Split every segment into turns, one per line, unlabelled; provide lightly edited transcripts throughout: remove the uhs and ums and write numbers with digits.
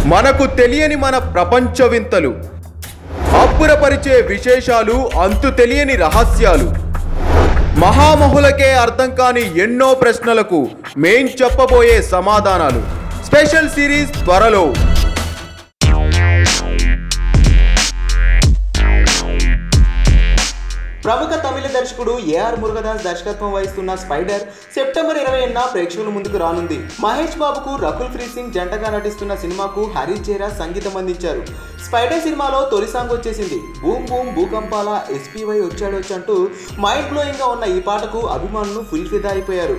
మనకు తెలియని మన ప్రపంచ వింతలు, అబ్బురపరిచే విశేషాలు, అంతు తెలియని రహస్యాలు, మహామహులకే అర్థం కాని ఎన్నో ప్రశ్నలకు మేం చెప్పబోయే సమాధానాలు. స్పెషల్ సిరీస్ త్వరలో.
ప్రముఖ తమిళ దర్శకుడు ఏఆర్ మురుగదాస్ దర్శకత్వం వహిస్తున్న స్పైడర్ సెప్టెంబర్ 20న ప్రేక్షకుల ముందుకు రానుంది. మహేష్ బాబుకు రకుల్ ప్రీత్ సింగ్ జంటగా నటిస్తున్న సినిమాకు హరీష్ జయరాజ్ సంగీతం అందించారు. స్పైడర్ సినిమాలో తొలి సాంగ్ వచ్చేసింది. బూమ్ బూమ్ భూకంపాల ఎస్పీవై వచ్చాడొచ్చంటూ మైండ్ బ్లోయింగ్ గా ఉన్న ఈ పాటకు అభిమానులు ఫుల్ ఫిదా అయిపోయారు.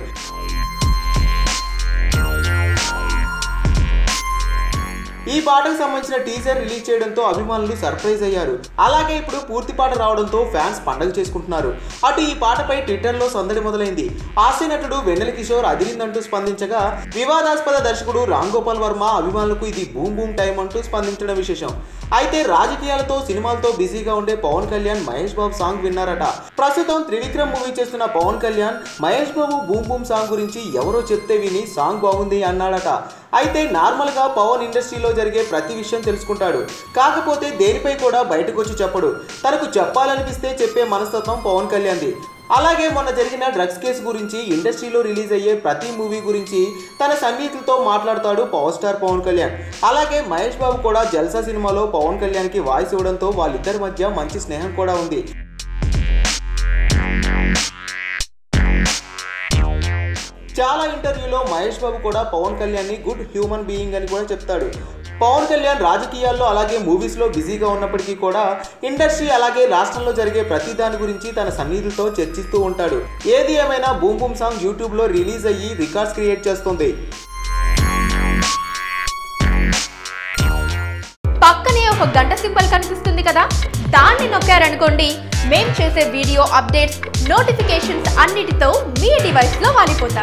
ఈ పాటకు సంబంధించిన టీజర్ రిలీజ్ చేయడంతో అభిమానులు సర్ప్రైజ్ అయ్యారు. అలాగే ఇప్పుడు పూర్తి పాట రావడంతో ఫ్యాన్స్ పండగ చేసుకుంటున్నారు. అటు ఈ పాటపై ట్విట్టర్ లో సందడి మొదలైంది. హాస్య నటుడు వెన్నెల కిషోర్ అదిరిందంటూ స్పందించగా, వివాదాస్పద దర్శకుడు రామ్ గోపాల్ వర్మ అభిమానులకు ఇది బూమ్ బూమ్ టైం అంటూ స్పందించడం విశేషం. అయితే రాజకీయాలతో సినిమాలతో బిజీగా ఉండే పవన్ కళ్యాణ్ మహేష్ బాబు సాంగ్ విన్నారట. ప్రస్తుతం త్రివిక్రమ్ మూవీ చేస్తున్న Pawan Kalyan Mahesh Babu boom boom song గురించి ఎవరో చెప్తే విని సాంగ్ బాగుంది అన్నాడట. అయితే నార్మల్ గా పవన్ ఇండస్ట్రీలో జరిగే ప్రతి విషయం తెలుసుకుంటాడు. కాకపోతే దేనిపై కూడా బయటకు వచ్చి చెప్పడు. తనకు చెప్పాలనిపిస్తే చెప్పే మనస్తత్వం పవన్ కళ్యాణ్ది. అలాగే మొన్న జరిగిన డ్రగ్స్ కేసు గురించి, ఇండస్ట్రీలో రిలీజ్ అయ్యే ప్రతి మూవీ గురించి తన సన్నిహితులతో మాట్లాడతాడు పవర్ స్టార్ పవన్ కళ్యాణ్. అలాగే మహేష్ బాబు కూడా జల్సా సినిమాలో పవన్ కళ్యాణ్ కి వాయిస్ ఇవ్వడంతో వాళ్ళిద్దరి మధ్య మంచి స్నేహం కూడా ఉంది. చాలా ఇంటర్వ్యూలో మహేష్ బాబు కూడా పవన్ కళ్యాణ్ ని గుడ్ హ్యూమన్ బీయింగ్ అని కూడా చెప్తాడు. పవన్ కళ్యాణ్ రాజకీయాల్లో అలాగే మూవీస్ లో బిజీగా ఉన్నప్పటికీ కూడా ఇండస్ట్రీ అలాగే రాష్ట్రంలో జరిగే ప్రతి దాని గురించి తన సన్నిహితులతో చర్చిస్తూ ఉంటాడు. ఏది ఏమైనా బూమ్ బూమ్ సాంగ్ యూట్యూబ్ లో రిలీజ్ అయ్యి రికార్డ్స్ క్రియేట్ చేస్తుంది.
పక్కనే ఒక గంట సింబల్ కనిపిస్తుంది కదా, దాన్ని నొక్కారనుకోండి, మేం చేసే వీడియో అప్డేట్స్, నోటిఫికేషన్స్ అన్నిటితో మీ డివైస్ లో వాలిపోతాం.